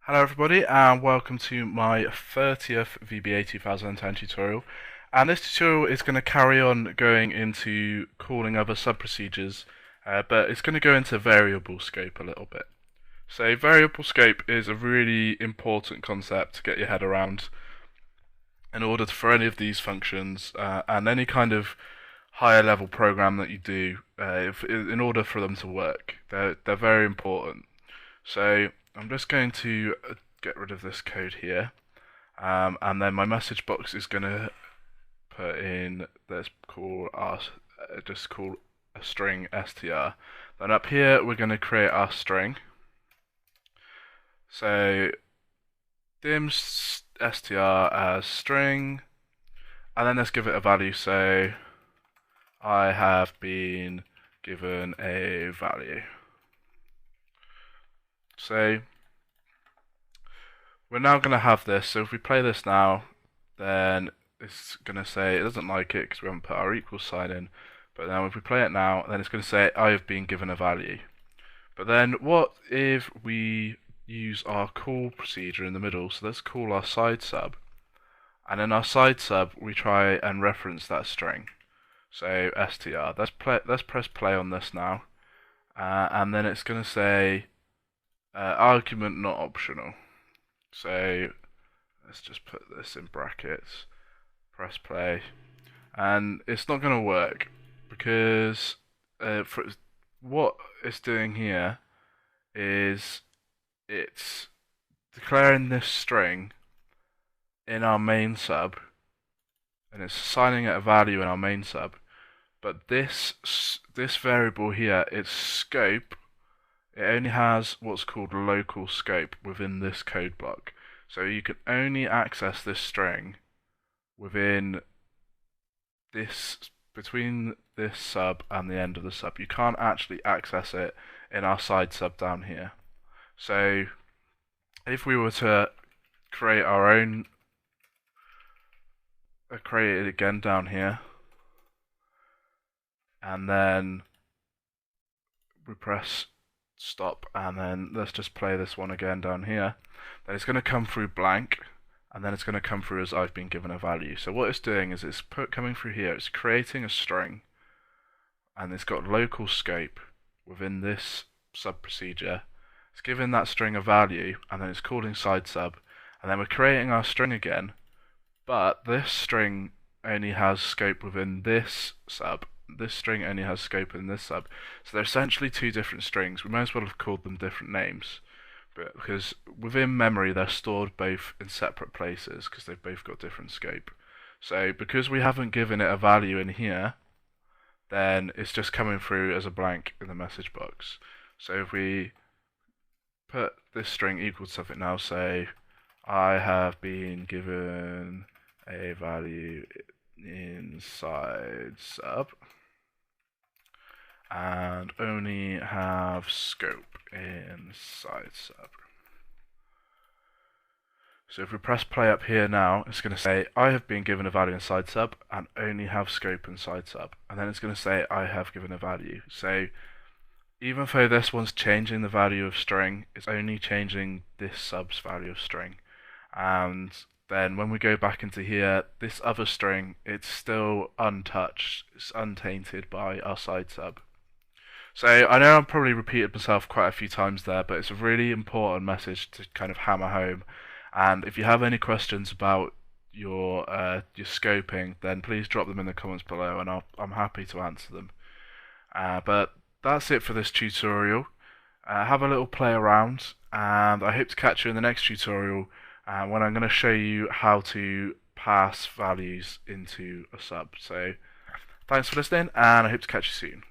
Hello everybody and welcome to my 30th VBA 2010 tutorial, and this tutorial is going to carry on going into calling other sub-procedures, but it's going to go into variable scope a little bit. So variable scope is a really important concept to get your head around in order for any of these functions and any kind of higher level program that you do in order for them to work. They're very important. So I'm just going to get rid of this code here, and then my message box is going to put in, let's call our, just call a string str. Then up here we're going to create our string. So dim str as string, and then let's give it a value. So I have been given a value. So we're now going to have this. So if we play this now, then it's going to say it doesn't like it because we haven't put our equals sign in. But now if we play it now, then it's going to say I have been given a value. But then what if we use our call procedure in the middle? So let's call our side sub, and in our side sub we try and reference that string. So str. Let's press play on this now, and then it's going to say argument not optional. So let's just put this in brackets, press play, and it's not going to work because what it's doing here is it's declaring this string in our main sub, and it's assigning it a value in our main sub, but this variable here, its scope, it only has what's called local scope within this code block. So you can only access this string within this, between this sub and the end of the sub. You can't actually access it in our side sub down here. So if we were to create our own, create it again down here, and then we press stop, and then let's just play this one again down here, then it's going to come through blank, and then it's going to come through as I've been given a value. So what it's doing is it's coming through here, it's creating a string, and it's got local scope within this sub procedure. It's giving that string a value, and then it's calling side sub, and then we're creating our string again, but this string only has scope within this sub. This string only has scope in this sub. So they're essentially two different strings. We might as well have called them different names, but because within memory they're stored both in separate places because they've both got different scope. So because we haven't given it a value in here, then it's just coming through as a blank in the message box. So if we put this string equal to something now, say I have been given a value inside sub and only have scope inside sub. So if we press play up here now, it's going to say I have been given a value inside sub and only have scope inside sub, and then it's going to say I have given a value. So even though this one's changing the value of string, it's only changing this sub's value of string. And then when we go back into here, this other string, it's still untouched, it's untainted by our side sub. So I know I've probably repeated myself quite a few times there, but it's a really important message to kind of hammer home. And if you have any questions about your scoping, then please drop them in the comments below, and I'm happy to answer them. But that's it for this tutorial. Have a little play around, and I hope to catch you in the next tutorial when I'm going to show you how to pass values into a sub. So thanks for listening, and I hope to catch you soon.